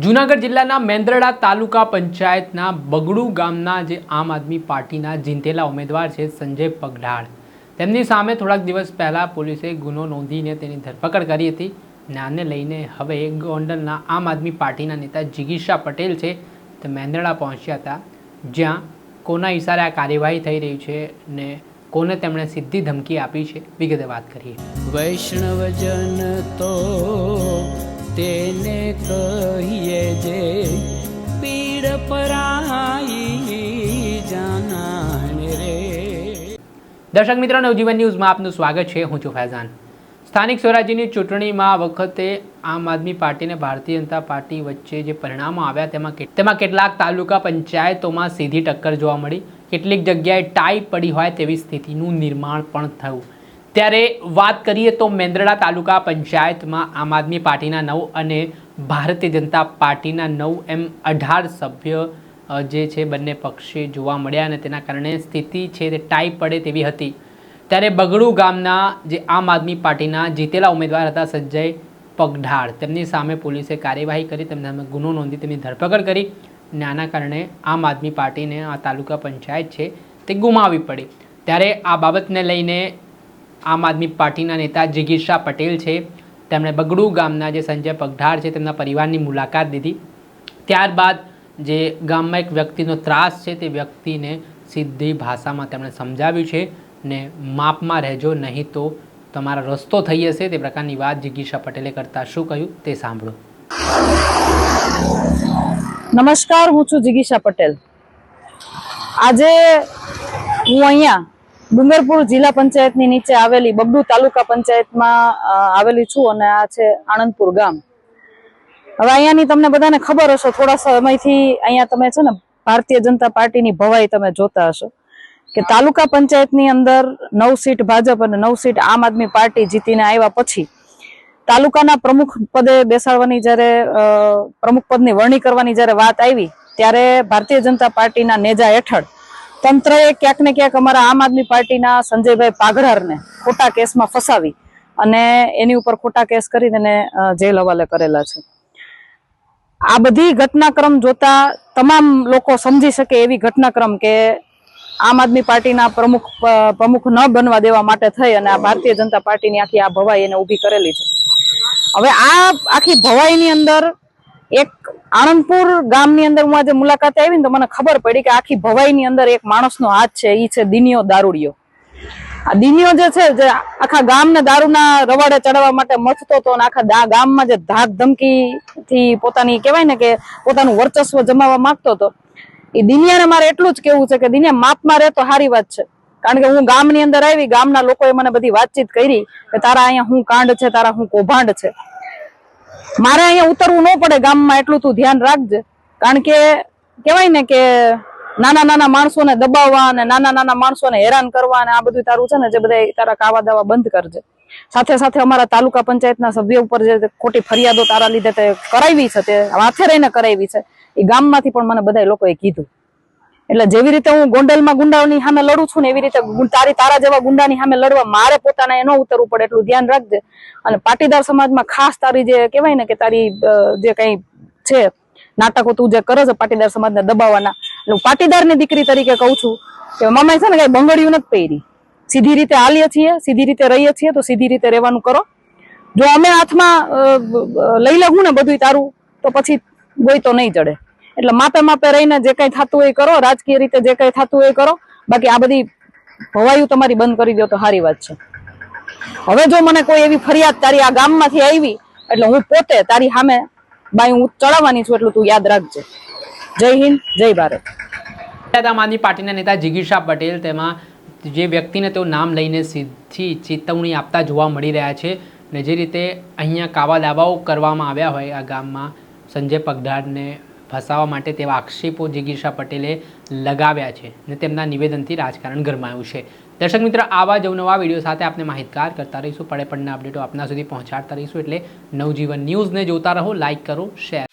જૂનાગઢ જિલ્લાના મેંદરડા તાલુકા પંચાયતના બગડુ ગામના જે આમ આદમી પાર્ટીના જીંતેલા ઉમેદવાર છે સંજય પગઢાળ, તેમની સામે થોડાક દિવસ પહેલાં પોલીસે ગુનો નોંધીને તેની ધરપકડ કરી હતી. આને લઈને હવે ગોંડલના આમ આદમી પાર્ટીના નેતા જિગીશા પટેલ છે તે મેંદરડા પહોંચ્યા હતા, જ્યાં કોના ઇશારે આ કાર્યવાહી થઈ રહી છે ને કોને તેમણે સીધી ધમકી આપી છે, વિગતે વાત કરીએ. વૈષ્ણવજન તો તેને કહીએ જે પીડ પરાઈ જાનાને રે. દર્શક મિત્રો, નવજીવન ન્યૂઝમાં આપનું સ્વાગત છે. હું છું ફૈઝાન. સ્થાનિક સ્વરાજ્યની ચૂંટણીમાં વખતે આમ આદમી પાર્ટી અને ભારતીય જનતા પાર્ટી વચ્ચે જે પરિણામો આવ્યા તેમાં કેટલાક તાલુકા પંચાયતોમાં સીધી ટક્કર જોવા મળી, કેટલીક જગ્યાએ ટાઈ પડી હોય તેવી સ્થિતિનું નિર્માણ પણ થયું. ત્યારે વાત કરીએ તો મેંદરડા તાલુકા પંચાયતમાં આમ આદમી પાર્ટીના 9 અને ભારતીય જનતા પાર્ટીના 9 એમ 18 સભ્ય જે છે બંને પક્ષે જોવા મળ્યા અને તેના કારણે સ્થિતિ છે તે ટાઈ પડે તેવી હતી. ત્યારે બગડુ ગામના જે આમ આદમી પાર્ટીના જીતેલા ઉમેદવાર હતા સંજય પગઢાળ, તેમની સામે પોલીસે કાર્યવાહી કરી, તેમના સામે ગુનો નોંધી તેમની ધરપકડ કરી અને આના કારણે આમ આદમી પાર્ટીને આ તાલુકા પંચાયત છે તે ગુમાવવી પડી. ત્યારે આ બાબતને લઈને આમ આદમી પાર્ટીના નેતા જિગીશા પટેલ છે તેમણે બગડુ ગામના જે સંજય પગઢાળ છે તેમના પરિવારની મુલાકાત લીધી. ત્યારબાદ જે ગામમાં એક વ્યક્તિનો ત્રાસ છે તે વ્યક્તિને સીધી ભાષામાં તેમણે સમજાવ્યું છે ને માપમાં રહેજો, નહીં તો તમારો રસ્તો થઈ જશે. તે પ્રકારની વાત જિગીશા પટેલે કરતા શું કહ્યું તે સાંભળો. નમસ્કાર, હું છું જિગીશા પટેલ. આજે હું અહીંયા ડુંગરપુર જિલ્લા પંચાયતની નીચે આવેલી બગડુ તાલુકા પંચાયતમાં આવેલી છું અને આ છે આણંદપુર ગામ. હવે અહીંયાની તમને બધાને ખબર હશે, થોડા સમયથી અહીંયા તમે છે ને ભારતીય જનતા પાર્ટીની ભવાઈ તમે જોતા હશો કે તાલુકા પંચાયતની અંદર 9 સીટ ભાજપ અને 9 સીટ આમ આદમી પાર્ટી જીતીને આવ્યા પછી તાલુકાના પ્રમુખ પદે બેસાડવાની જ્યારે પ્રમુખ પદની વરણી કરવાની જ્યારે વાત આવી ત્યારે ભારતીય જનતા પાર્ટીના નેજા હેઠળ તંત્રએ ક્યાંક ને ક્યાંક અમારા આમ આદમી પાર્ટીના સંજયભાઈ પાઘરારને ખોટા કેસમાં ફસાવી અને એની ઉપર ખોટા કેસ કરી તેને જેલ હવાલે કરેલા છે. આ બધી ઘટનાક્રમ જોતા તમામ લોકો સમજી શકે એવી ઘટનાક્રમ કે આમ આદમી પાર્ટીના પ્રમુખ ન બનવા દેવા માટે થઈ અને આ ભારતીય જનતા પાર્ટીની આખી આ ભવાઈ એને ઊભી કરેલી છે. હવે આ આખી ભવાઈની અંદર એક આણંદપુર ગામની અંદર હું આજે મુલાકાતે આવી ને તો મને ખબર પડી કે આખી ભવાઈની અંદર એક માણસનો હાથ છે, એ છે દિનિયો દારૂડિયો. આ દિનિયો જે છે જે આખા ગામને દારૂના રવાડે ચડાવવા માટે મથતો હતો અને આખા ગામમાં જે ધાક ધમકી થી પોતાની કહેવાય ને કે પોતાનું વર્ચસ્વ જમાવવા માંગતો હતો, એ દિનિયાને મારે એટલું જ કેવું છે કે દિનિયા માપમાં રહે તો સારી વાત છે. કારણ કે હું ગામની અંદર આવી, ગામના લોકોએ મને બધી વાતચીત કરી કે તારા અહીંયા શું કાંડ છે, તારા શું કૌભાંડ છે. મારે અહીંયા ઉતરવું ન પડે ગામમાં, એટલું તું ધ્યાન રાખજે. કારણ કે કહેવાય ને કે નાના નાના માણસોને દબાવવા અને નાના નાના માણસોને હેરાન કરવા અને આ બધું તારું છે ને જે બધા તારા કાવા દાવા બંધ કરજે. સાથે સાથે અમારા તાલુકા પંચાયતના સભ્ય ઉપર જે ખોટી ફરિયાદો તારા લીધે તે કરાવી છે, તે હાથે રહીને કરાવી છે, એ ગામમાંથી પણ મને બધા લોકોએ કીધું. એટલે જેવી રીતે હું ગોંડલમાં ગુંડાઓની સામે લડું છું ને એવી રીતે તારા જેવા ગુંડાની સામે લડવા મારે પોતાના ન ઉતરવું પડે એટલું ધ્યાન રાખજે. અને પાટીદાર સમાજમાં ખાસ તારી જે કહેવાય ને કે તારી જે કઈ છે નાટકો તું જે કરે છે પાટીદાર સમાજને દબાવવાના, એટલે હું પાટીદારની દીકરી તરીકે કહું છું કે મમ્મી છે ને કઈ બંગડીયું નથી પહેરી, સીધી રીતે હાલીએ છીએ, સીધી રીતે રહીએ છીએ, તો સીધી રીતે રહેવાનું કરો. જો અમે હાથમાં લઈ લેવું ને બધું તારું તો પછી ગોઈ તો નહીં ચડે. એટલે માપે માપે રહીને જે કઈ થતું હોય કરો, રાજકીય રીતે જે કઈ થતું હોય કરો. બાકી આ બધી ભવાયું તમારી બંધ કરી દો તો સારી વાત છે. હવે જો મને કોઈ એવી ફરિયાદ તારી આ ગામમાંથી આવી એટલે હું પોતે તારી સામે બાઈ હું ચડાવવાની છું, એટલું તું યાદ રાખજે. જય હિન્દ, જય ભારત. આમ આદમી પાર્ટીના નેતા જિગીશા પટેલ તેમાં જે વ્યક્તિને તેઓ નામ લઈને સીધી ચેતવણી આપતા જોવા મળી રહ્યા છે ને જે રીતે અહીંયા કાવા દાવાઓ કરવામાં આવ્યા હોય આ ગામમાં સંજય પગઢાળને ફસાવવા માટે તેવા આક્ષેપો જિગીશા પટેલે લગાવ્યા છે ને તેમના નિવેદનથી રાજકારણ ગરમાયું છે. દર્શક મિત્રો, આવા જ નવા વિડીયો સાથે આપણે માહિતગાર કરતા રહીશું, પડે પડના અપડેટો આપના સુધી પહોંચાડતા રહીશું. એટલે નવજીવન ન્યૂઝને જોતા રહો, લાઇક કરો, શેર.